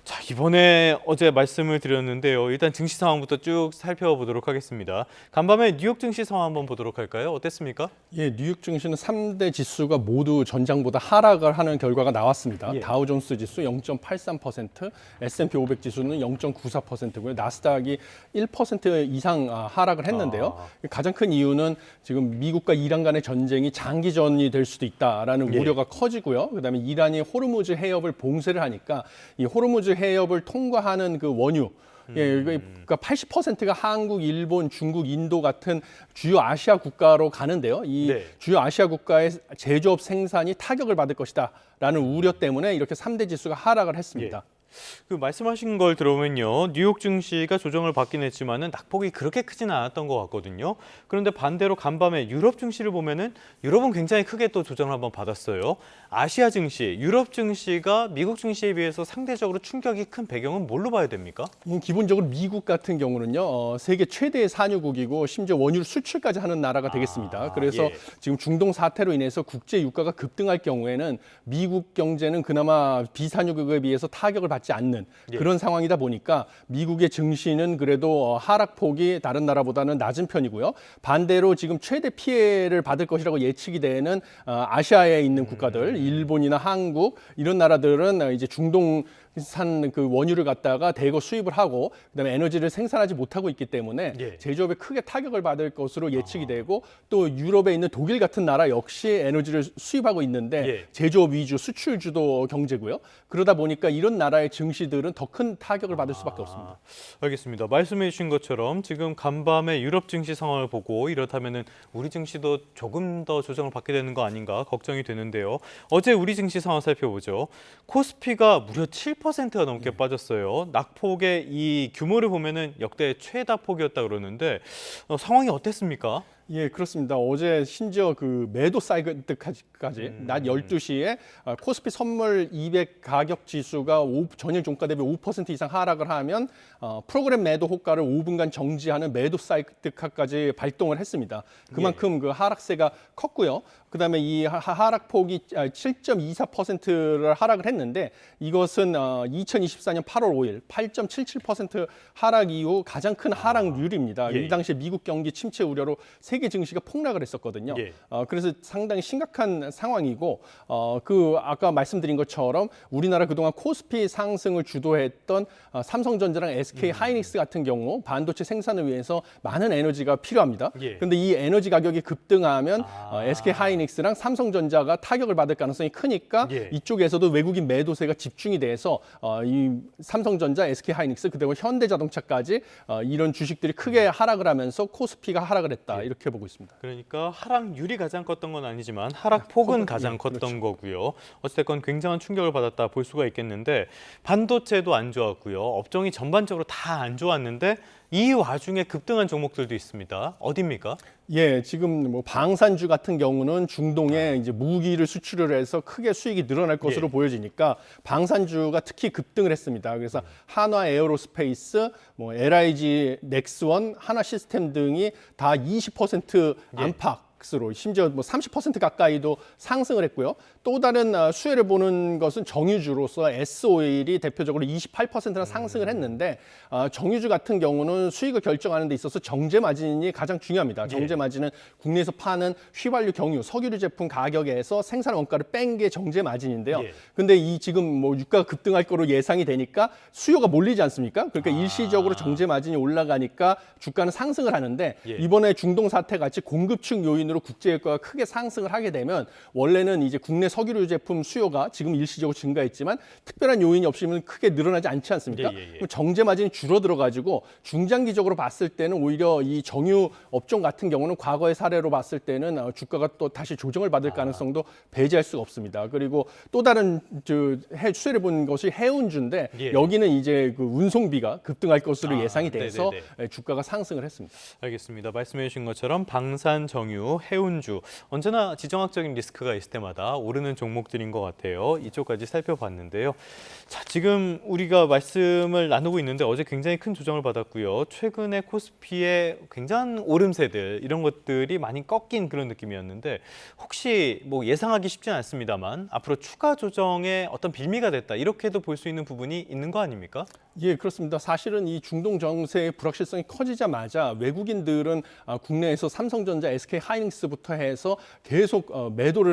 자, 이번에 어제 말씀을 드렸는데요. 일단 증시 상황부터 쭉 살펴보도록 하겠습니다. 간밤에 뉴욕 증시 상황 한번 보도록 할까요? 어땠습니까? 예, 뉴욕 증시는 3대 지수가 모두 전장보다 하락을 하는 결과가 나왔습니다. 예. 다우존스 지수 0.83%, S&P 500 지수는 0.94%고요. 나스닥이 1% 이상 하락을 했는데요. 가장 큰 이유는 지금 미국과 이란 간의 전쟁이 장기전이 될 수도 있다라는 예. 우려가 커지고요. 그다음에 이란이 호르무즈 해협을 봉쇄를 하니까 이 호르무즈 해협을 통과하는 그 원유, 예, 그러니까 80%가 한국, 일본, 중국, 인도 같은 주요 아시아 국가로 가는데요. 이 주요 아시아 국가의 제조업 생산이 타격을 받을 것이다라는 우려 때문에 이렇게 3대 지수가 하락을 했습니다. 그 말씀하신 걸 들어보면요. 뉴욕 증시가 조정을 받긴 했지만은 낙폭이 그렇게 크지는 않았던 것 같거든요. 그런데 반대로 간밤에 유럽 증시를 보면은 유럽은 굉장히 크게 또 조정을 한번 받았어요. 아시아 증시, 유럽 증시가 미국 증시에 비해서 상대적으로 충격이 큰 배경은 뭘로 봐야 됩니까? 기본적으로 미국 같은 경우는요, 세계 최대의 산유국이고 심지어 원유 수출까지 하는 나라가 되겠습니다. 그래서 예. 지금 중동 사태로 인해서 국제 유가가 급등할 경우에는 미국 경제는 그나마 비산유국에 비해서 타격을 받지 않는 그런 상황이다 보니까 미국의 증시는 그래도 하락폭이 다른 나라보다는 낮은 편이고요. 반대로 지금 최대 피해를 받을 것이라고 예측이 되는 아시아에 있는 국가들, 일본이나 한국 이런 나라들은 이제 중동산 그 원유를 갖다가 대거 수입을 하고 그다음에 에너지를 생산하지 못하고 있기 때문에 제조업에 크게 타격을 받을 것으로 예측이 되고 또 유럽에 있는 독일 같은 나라 역시 에너지를 수입하고 있는데 제조업 위주 수출 주도 경제고요. 그러다 보니까 이런 나라의 증시들은 더 큰 타격을 받을 수밖에 없습니다. 알겠습니다. 말씀해 주신 것처럼 지금 간밤에 유럽 증시 상황을 보고 이렇다면은 우리 증시도 조금 더 조정을 받게 되는 거 아닌가 걱정이 되는데요. 어제 우리 증시 상황 살펴보죠. 코스피가 무려 7%가 넘게 빠졌어요. 낙폭의 이 규모를 보면은 역대 최다 폭이었다 그러는데 상황이 어땠습니까? 예, 그렇습니다. 어제 심지어 그 매도 사이클까지 낮 12시에 코스피 선물 200 가격 지수가 전일 종가 대비 5% 이상 하락을 하면 프로그램 매도 호가를 5분간 정지하는 매도 사이클까지 발동을 했습니다. 그만큼 그 하락세가 컸고요. 그다음에 이 하락폭이 7.24%를 하락을 했는데 이것은 2024년 8월 5일 8.77% 하락 이후 가장 큰 하락률입니다. 이 당시에 미국 경기 침체 우려로 세계 증시가 폭락을 했었거든요. 그래서 상당히 심각한 상황이고 아까 말씀드린 것처럼 우리나라 그동안 코스피 상승을 주도했던 삼성전자랑 SK 하이닉스 같은 경우 반도체 생산을 위해서 많은 에너지가 필요합니다. 그런데 이 에너지 가격이 급등하면 SK 하이닉스랑 삼성전자가 타격을 받을 가능성이 크니까 이쪽에서도 외국인 매도세가 집중이 돼서 이 삼성전자, SK 하이닉스, 그다음에 현대자동차까지 이런 주식들이 크게 하락을 하면서 코스피가 하락을 했다 이렇게 보고 있습니다. 그러니까 하락률이 가장 컸던 건 아니지만 하락폭은 가장 컸던 거고요. 어쨌든 굉장한 충격을 받았다 볼 수가 있겠는데 반도체도 안 좋았고요. 업종이 전반적으로 다 안 좋았는데 이 와중에 급등한 종목들도 있습니다. 어디입니까? 예, 지금 뭐 방산주 같은 경우는 중동에 이제 무기를 수출을 해서 크게 수익이 늘어날 것으로 보여지니까 방산주가 특히 급등을 했습니다. 그래서 한화 에어로스페이스, 뭐 LIG 넥스원, 하나 시스템 등이 다 20% 안팎. 으로 심지어 뭐 30% 가까이도 상승을 했고요. 또 다른 수혜를 보는 것은 정유주로서 S오일이 대표적으로 28%나 상승을 했는데 정유주 같은 경우는 수익을 결정하는 데 있어서 정제 마진이 가장 중요합니다. 정제 마진은 국내에서 파는 휘발유, 경유, 석유류 제품 가격에서 생산 원가를 뺀 게 정제 마진인데요. 근데 이 지금 뭐 유가가 급등할 거로 예상이 되니까 수요가 몰리지 않습니까? 그러니까 일시적으로 정제 마진이 올라가니까 주가는 상승을 하는데 이번에 중동 사태 같이 공급층 요인 으로 국제유가가 크게 상승을 하게 되면 원래는 이제 국내 석유류 제품 수요가 지금 일시적으로 증가했지만 특별한 요인이 없으면 크게 늘어나지 않지 않습니까? 정제 마진이 줄어들어 가지고 중장기적으로 봤을 때는 오히려 이 정유 업종 같은 경우는 과거의 사례로 봤을 때는 주가가 또 다시 조정을 받을 가능성도 배제할 수가 없습니다. 그리고 또 다른 수혜를 본 것이 해운주인데 여기는 이제 그 운송비가 급등할 것으로 예상이 돼서 주가가 상승을 했습니다. 알겠습니다. 말씀해 주신 것처럼 방산, 정유, 해운주 언제나 지정학적인 리스크가 있을 때마다 오르는 종목들인 것 같아요. 이쪽까지 살펴봤는데요. 자, 지금 우리가 말씀을 나누고 있는데 어제 굉장히 큰 조정을 받았고요. 최근에 코스피의 굉장한 오름세들 이런 것들이 많이 꺾인 그런 느낌이었는데 혹시 뭐 예상하기 쉽지는 않습니다만 앞으로 추가 조정의 어떤 빌미가 됐다 이렇게도 볼 수 있는 부분이 있는 거 아닙니까? 예, 그렇습니다. 사실은 이 중동 정세의 불확실성이 커지자마자 외국인들은 국내에서 삼성전자, SK 하이닉스부터 해서 계속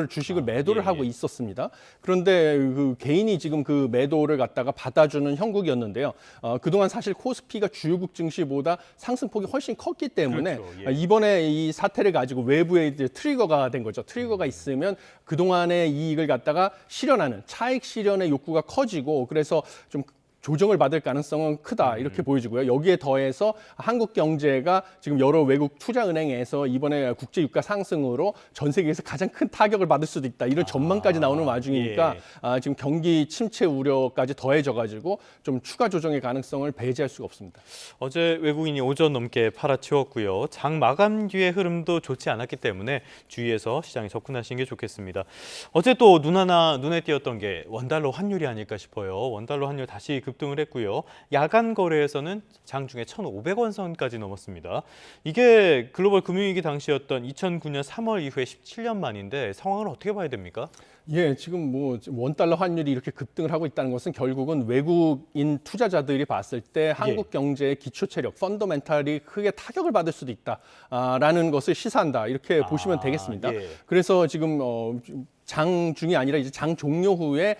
주식을 매도를 하고 있었습니다. 그런데 그 개인이 지금 그 매도를 갖다가 받아주는 형국이었는데요. 그동안 사실 코스피가 주요국 증시보다 상승폭이 훨씬 컸기 때문에 이번에 이 사태를 가지고 외부에 이제 트리거가 된 거죠. 트리거가 있으면 그동안의 이익을 갖다가 실현하는 차익 실현의 욕구가 커지고 그래서 좀 조정을 받을 가능성은 크다 이렇게 보여지고요. 여기에 더해서 한국 경제가 지금 여러 외국 투자은행에서 이번에 국제 유가 상승으로 전 세계에서 가장 큰 타격을 받을 수도 있다 이런 전망까지 나오는 와중이니까 지금 경기 침체 우려까지 더해져가지고 좀 추가 조정의 가능성을 배제할 수가 없습니다. 어제 외국인이 5조 넘게 팔아치웠고요. 장 마감 뒤의 흐름도 좋지 않았기 때문에 주의해서 시장에 접근하시는 게 좋겠습니다. 어제 또 눈에 띄었던 게 원달러 환율이 아닐까 싶어요. 원달러 환율 다시 급등을 했고요. 야간 거래에서는 장중에 1,500원 선까지 넘었습니다. 이게 글로벌 금융위기 당시였던 2009년 3월 이후에 17년 만인데 상황을 어떻게 봐야 됩니까? 예, 지금 뭐 원달러 환율이 이렇게 급등을 하고 있다는 것은 결국은 외국인 투자자들이 봤을 때 한국 경제의 기초 체력, 펀더멘탈이 크게 타격을 받을 수도 있다라는 것을 시사한다 이렇게 보시면 되겠습니다. 그래서 지금 장중이 아니라 이제 장 종료 후에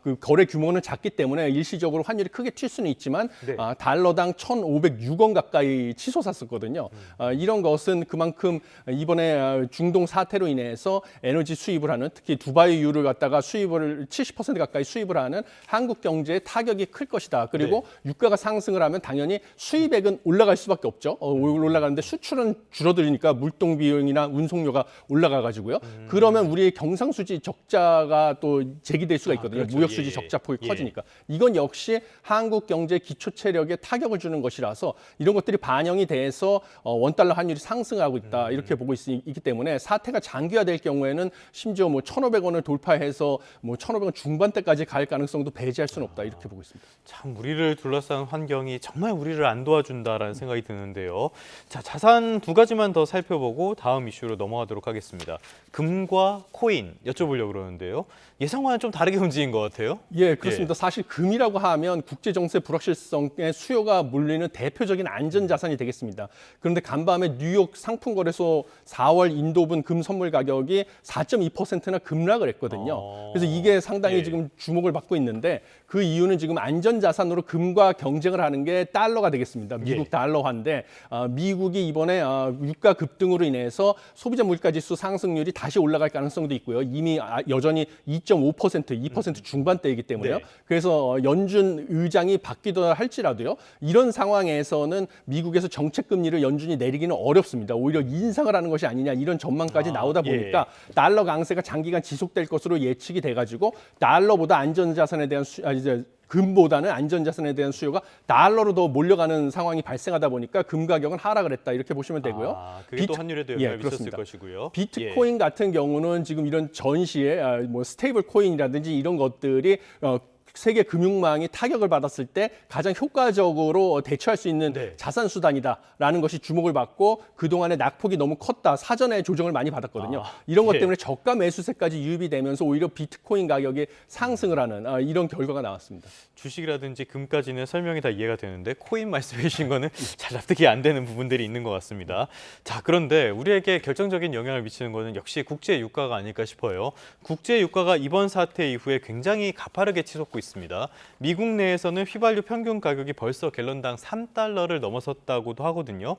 그 거래 규모는 작기 때문에 일시적으로 환율이 크게 튈 수는 있지만 달러당 1,506원 가까이 치솟았었거든요. 이런 것은 그만큼 이번에 중동 사태로 인해서 에너지 수입을 하는 특히 두바이유를 갖다가 수입을 70% 가까이 수입을 하는 한국 경제에 타격이 클 것이다. 그리고 유가가 상승을 하면 당연히 수입액은 올라갈 수밖에 없죠. 올라가는데 수출은 줄어들으니까 물동 비용이나 운송료가 올라가가지고요. 그러면 우리의 경상수지 적자가 또 제기될 수가 있거든요. 무역수지 적자폭이 커지니까. 이건 역시 한국 경제 기초 체력에 타격을 주는 것이라서 이런 것들이 반영이 돼서 원달러 환율이 상승하고 있다. 이렇게 보고 있기 때문에 사태가 장기화될 경우에는 심지어 뭐 1,500원을 돌파해서 뭐 1,500원 중반대까지 갈 가능성도 배제할 수는 없다 이렇게 보고 있습니다. 참 우리를 둘러싼 환경이 정말 우리를 안 도와준다라는 생각이 드는데요. 자, 자산 두 가지만 더 살펴보고 다음 이슈로 넘어가도록 하겠습니다. 금과 코인 여쭤보려고 그러는데요. 예상과는 좀 다르게 움직인 것 같아요. 예, 그렇습니다. 사실 금이라고 하면 국제 정세 불확실성의 수요가 몰리는 대표적인 안전 자산이 되겠습니다. 그런데 간밤에 뉴욕 상품거래소 4월 인도분 금 선물 가격이 4.2%나 급락을 했거든요. 그래서 이게 상당히 지금 주목을 받고 있는데 그 이유는 지금 안전 자산으로 금과 경쟁을 하는 게 달러가 되겠습니다. 미국 달러화인데 미국이 이번에 유가 급등으로 인해서 소비자 물가지수 상승률이 다시 올라갈 가능성도 있고요. 이미 여전히 2% 중반대이기 때문에요. 네. 그래서 연준 의장이 바뀌더라 할지라도요. 이런 상황에서는 미국에서 정책 금리를 연준이 내리기는 어렵습니다. 오히려 인상을 하는 것이 아니냐 이런 전망까지 나오다 보니까 달러 강세가 장기간 지속될 것으로 예측이 돼가지고 달러보다 안전자산에 대한 금보다는 안전자산에 대한 수요가 달러로 더 몰려가는 상황이 발생하다 보니까 금 가격은 하락을 했다 이렇게 보시면 되고요. 그게 또 환율에도 영향을 미쳤을 그렇습니다. 것이고요. 비트코인 같은 경우는 지금 이런 전시에 뭐 스테이블 코인이라든지 이런 것들이 세계 금융망이 타격을 받았을 때 가장 효과적으로 대처할 수 있는 자산 수단이다라는 것이 주목을 받고 그동안의 낙폭이 너무 컸다. 사전에 조정을 많이 받았거든요. 이런 것 때문에 저가 매수세까지 유입이 되면서 오히려 비트코인 가격이 상승을 하는 이런 결과가 나왔습니다. 주식이라든지 금까지는 설명이 다 이해가 되는데 코인 말씀해 주신 거는 잘 납득이 안 되는 부분들이 있는 것 같습니다. 자, 그런데 우리에게 결정적인 영향을 미치는 거는 역시 국제 유가가 아닐까 싶어요. 국제 유가가 이번 사태 이후에 굉장히 가파르게 치솟고 있습니다. 미국 내에서는 휘발유 평균 가격이 벌써 갤런당 3달러를 넘어섰다고도 하거든요.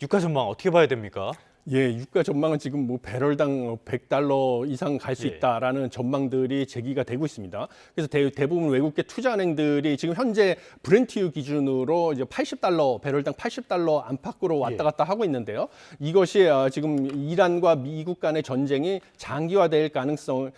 유가 전망 어떻게 봐야 됩니까? 예, 유가 전망은 지금 뭐 배럴당 100달러 이상 갈 수 있다라는 전망들이 제기가 되고 있습니다. 그래서 대부분 외국계 투자은행들이 지금 현재 브렌트유 기준으로 이제 80달러, 배럴당 80달러 안팎으로 왔다 갔다 하고 있는데요. 이것이 지금 이란과 미국 간의 전쟁이 장기화될 가능성이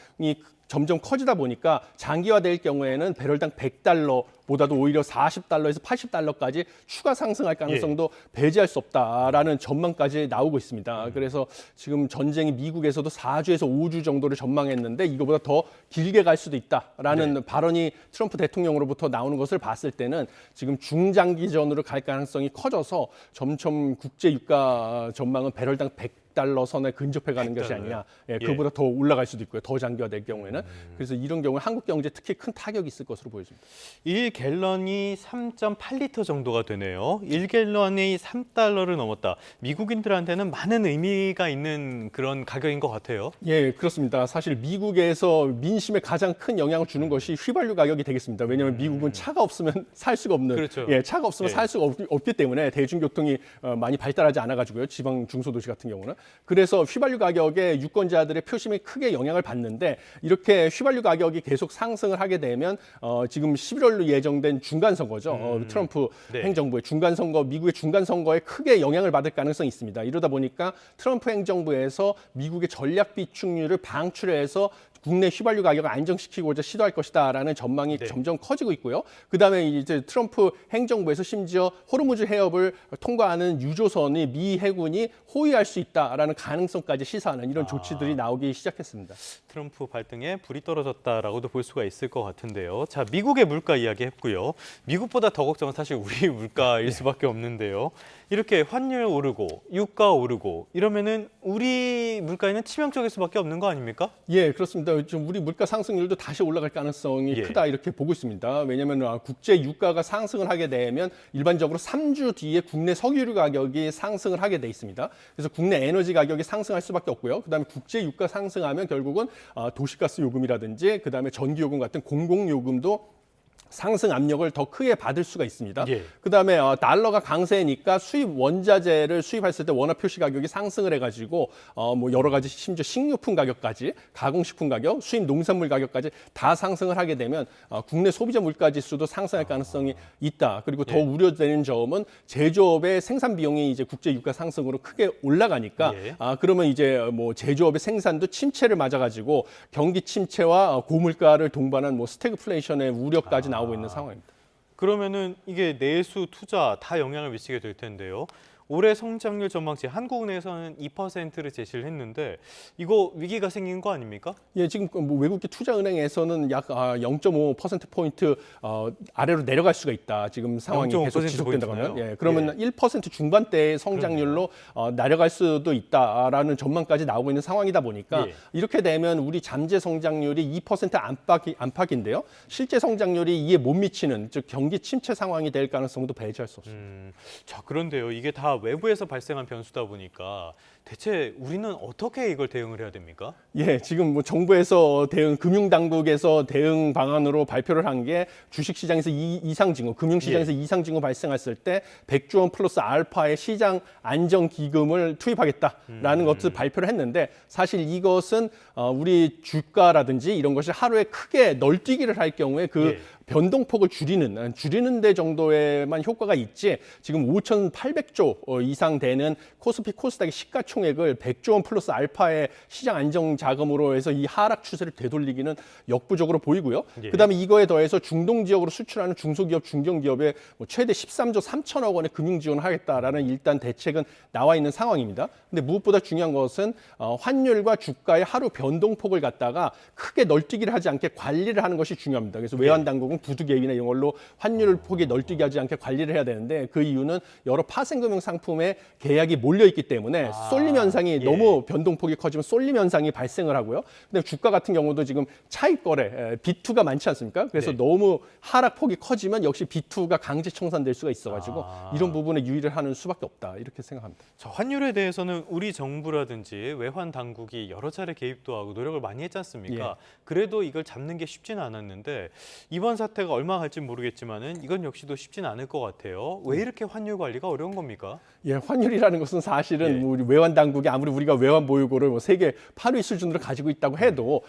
점점 커지다 보니까 장기화될 경우에는 배럴당 100달러보다도 오히려 40달러에서 80달러까지 추가 상승할 가능성도 배제할 수 없다라는 전망까지 나오고 있습니다. 그래서 지금 전쟁이 미국에서도 4주에서 5주 정도를 전망했는데 이거보다 더 길게 갈 수도 있다라는 발언이 트럼프 대통령으로부터 나오는 것을 봤을 때는 지금 중장기전으로 갈 가능성이 커져서 점점 국제 유가 전망은 배럴당 100달러 선에 근접해가는 것이 아니냐. 그보다 더 올라갈 수도 있고요. 더 장기화될 경우에는. 그래서 이런 경우에 한국 경제 특히 큰 타격이 있을 것으로 보여집니다. 1갤런이 3.8리터 정도가 되네요. 1갤런이 3달러를 넘었다. 미국인들한테는 많은 의미가 있는 그런 가격인 것 같아요. 예, 그렇습니다. 사실 미국에서 민심에 가장 큰 영향을 주는 것이 휘발유 가격이 되겠습니다. 왜냐하면 미국은 차가 없으면 살 수가 없는, 차가 없으면 살 수가 없기 때문에 대중교통이 많이 발달하지 않아가지고요. 지방 중소도시 같은 경우는. 그래서 휘발유 가격에 유권자들의 표심이 크게 영향을 받는데 이렇게 휘발유 가격이 계속 상승을 하게 되면 지금 11월로 예정된 중간선거죠. 트럼프 행정부의 중간선거, 미국의 중간선거에 크게 영향을 받을 가능성이 있습니다. 이러다 보니까 트럼프 행정부에서 미국의 전략 비축률을 방출해서 국내 휘발유 가격을 안정시키고자 시도할 것이다라는 전망이 점점 커지고 있고요. 그다음에 이제 트럼프 행정부에서 심지어 호르무즈 해협을 통과하는 유조선이 미 해군이 호위할 수 있다라는 가능성까지 시사하는 이런 조치들이 나오기 시작했습니다. 트럼프 발등에 불이 떨어졌다라고도 볼 수가 있을 것 같은데요. 자, 미국의 물가 이야기했고요. 미국보다 더 걱정은 사실 우리 물가일 수밖에 없는데요. 이렇게 환율 오르고 유가 오르고 이러면은 우리 물가에는 치명적일 수밖에 없는 거 아닙니까? 예, 그렇습니다. 좀 우리 물가 상승률도 다시 올라갈 가능성이 크다 이렇게 보고 있습니다. 왜냐하면 국제 유가가 상승을 하게 되면 일반적으로 3주 뒤에 국내 석유류 가격이 상승을 하게 돼 있습니다. 그래서 국내 에너지 가격이 상승할 수밖에 없고요. 그다음에 국제 유가 상승하면 결국은 도시가스 요금이라든지 그다음에 전기요금 같은 공공요금도 상승 압력을 더 크게 받을 수가 있습니다. 그다음에 달러가 강세니까 수입 원자재를 수입했을 때 원화 표시 가격이 상승을 해가지고 뭐 여러 가지 심지어 식료품 가격까지 가공식품 가격, 수입 농산물 가격까지 다 상승을 하게 되면 국내 소비자 물가 지수도 상승할 가능성이 있다. 그리고 더 우려되는 점은 제조업의 생산 비용이 이제 국제 유가 상승으로 크게 올라가니까 그러면 이제 뭐 제조업의 생산도 침체를 맞아가지고 경기 침체와 고물가를 동반한 뭐 스태그플레이션의 우려까지 나오고 있는 상황입니다. 그러면은 이게 내수, 투자 다 영향을 미치게 될 텐데요. 올해 성장률 전망치 한국 내에서는 2%를 제시를 했는데 이거 위기가 생긴 거 아닙니까? 예, 지금 뭐 외국계 투자은행에서는 약 0.5%포인트 아래로 내려갈 수가 있다. 지금 상황이 계속 지속된다고 하면. 예, 그러면 1% 중반대의 성장률로 내려갈 수도 있다라는 전망까지 나오고 있는 상황이다 보니까 이렇게 되면 우리 잠재 성장률이 2% 안팎인데요. 실제 성장률이 이에 못 미치는, 즉 경기 침체 상황이 될 가능성도 배제할 수 없습니다. 자, 그런데요. 이게 다 외부에서 발생한 변수다 보니까 대체 우리는 어떻게 이걸 대응을 해야 됩니까? 예, 지금 뭐 정부에서 금융당국에서 대응 방안으로 발표를 한 게 주식시장에서 이상징후, 금융시장에서 이상징후 발생했을 때 100조 원 플러스 알파의 시장 안정기금을 투입하겠다라는 것을 발표를 했는데 사실 이것은 우리 주가라든지 이런 것이 하루에 크게 널뛰기를 할 경우에 변동폭을 줄이는 데 정도에만 효과가 있지 지금 5,800조 이상 되는 코스피 코스닥의 시가총액을 100조 원 플러스 알파의 시장 안정 자금으로 해서 이 하락 추세를 되돌리기는 역부족으로 보이고요. 그다음에 이거에 더해서 중동 지역으로 수출하는 중소기업, 중견기업에 최대 13조 3천억 원의 금융 지원을 하겠다라는 일단 대책은 나와 있는 상황입니다. 근데 무엇보다 중요한 것은 환율과 주가의 하루 변동폭을 갖다가 크게 널뛰기를 하지 않게 관리를 하는 것이 중요합니다. 그래서 외환 당국은 부두개입이나 이런 걸로 환율 폭이 널뛰기 하지 않게 관리를 해야 되는데 그 이유는 여러 파생금융 상품에 계약이 몰려 있기 때문에 쏠림 현상이 너무 변동폭이 커지면 쏠림 현상이 발생을 하고요. 근데 주가 같은 경우도 지금 차익 거래 B2가 많지 않습니까? 그래서 너무 하락폭이 커지면 역시 B2가 강제 청산될 수가 있어가지고 이런 부분에 유의를 하는 수밖에 없다 이렇게 생각합니다. 자, 환율에 대해서는 우리 정부라든지 외환 당국이 여러 차례 개입도 하고 노력을 많이 했지 않습니까? 그래도 이걸 잡는 게 쉽지는 않았는데 이번 사태가 얼마 갈지 모르겠지만은 이건 역시도 쉽지는 않을 것 같아요. 왜 이렇게 환율 관리가 어려운 겁니까? 예, 환율이라는 것은 사실은 우리 외환 당국이 아무리 우리가 외환 보유고를 세계 8위 수준으로 가지고 있다고 해도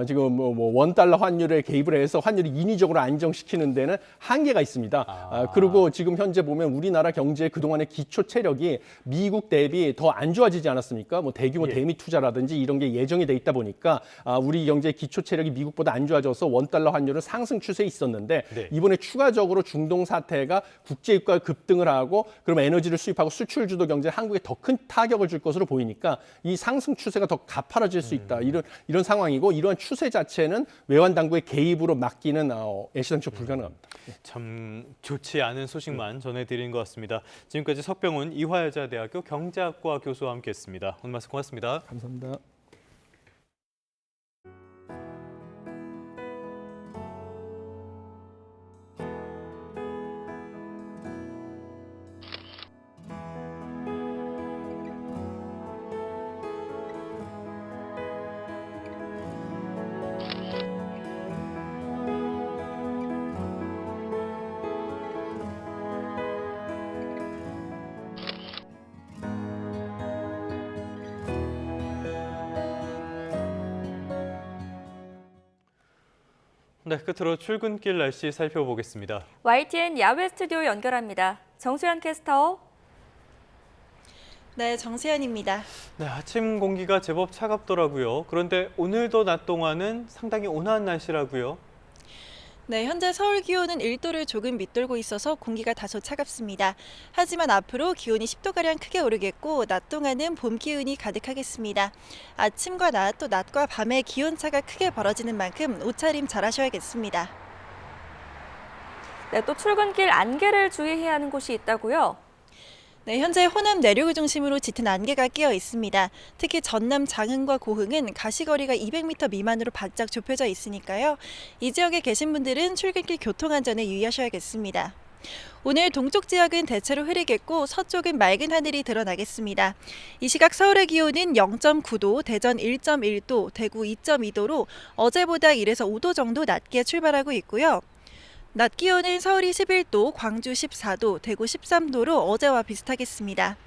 지금 $1 환율에 개입을 해서 환율이 인위적으로 안정시키는 데는 한계가 있습니다. 그리고 지금 현재 보면 우리나라 경제의 그동안의 기초 체력이 미국 대비 더 안 좋아지지 않았습니까? 대규모 대미 투자라든지 이런 게 예정이 돼 있다 보니까 우리 경제의 기초 체력이 미국보다 안 좋아져서 $1 환율은 상승 추세에 있었는데 이번에 추가적으로 중동 사태가 국제유가가 급등을 하고 그럼 에너지를 수입하고 수출 주도 경제 한국에 더 큰 타격을 줄 것으로 보이니까 이 상승 추세가 더 가파라질 수 있다. 이런 상황이고 이러한 추세 자체는 외환 당국의 개입으로 막기는 애시당초 불가능합니다. 참 좋지 않은 소식만 전해드린 것 같습니다. 지금까지 석병훈 이화여자대학교 경제학과 교수와 함께했습니다. 오늘 말씀 고맙습니다. 감사합니다. 네, 끝으로 출근길 날씨 살펴보겠습니다. YTN 야외 스튜디오 연결합니다. 정수연 캐스터. 네, 정수연입니다. 네, 아침 공기가 제법 차갑더라고요. 그런데 오늘도 낮 동안은 상당히 온화한 날씨라고요. 네, 현재 서울 기온은 1도를 조금 밑돌고 있어서 공기가 다소 차갑습니다. 하지만 앞으로 기온이 10도가량 크게 오르겠고 낮 동안은 봄 기운이 가득하겠습니다. 아침과 낮, 또 낮과 밤에 기온차가 크게 벌어지는 만큼 옷차림 잘하셔야겠습니다. 네, 또 출근길 안개를 주의해야 하는 곳이 있다고요? 네, 현재 호남 내륙을 중심으로 짙은 안개가 끼어 있습니다. 특히 전남 장흥과 고흥은 가시거리가 200m 미만으로 바짝 좁혀져 있으니까요. 이 지역에 계신 분들은 출근길 교통안전에 유의하셔야겠습니다. 오늘 동쪽 지역은 대체로 흐리겠고 서쪽은 맑은 하늘이 드러나겠습니다. 이 시각 서울의 기온은 0.9도, 대전 1.1도, 대구 2.2도로 어제보다 1에서 5도 정도 낮게 출발하고 있고요. 낮 기온은 서울이 11도, 광주 14도, 대구 13도로 어제와 비슷하겠습니다.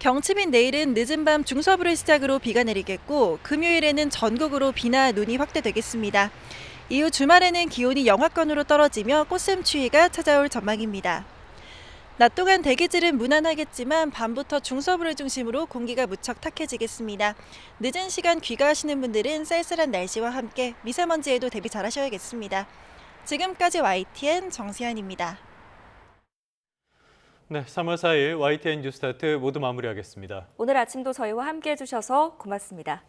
경칩인 내일은 늦은 밤 중서부를 시작으로 비가 내리겠고 금요일에는 전국으로 비나 눈이 확대되겠습니다. 이후 주말에는 기온이 영하권으로 떨어지며 꽃샘추위가 찾아올 전망입니다. 낮 동안 대기질은 무난하겠지만 밤부터 중서부를 중심으로 공기가 무척 탁해지겠습니다. 늦은 시간 귀가하시는 분들은 쌀쌀한 날씨와 함께 미세먼지에도 대비 잘하셔야겠습니다. 지금까지 YTN 정수연입니다. 네, 3월 4일 YTN 뉴스타트 모두 마무리하겠습니다. 오늘 아침도 저희와 함께해 주셔서 고맙습니다.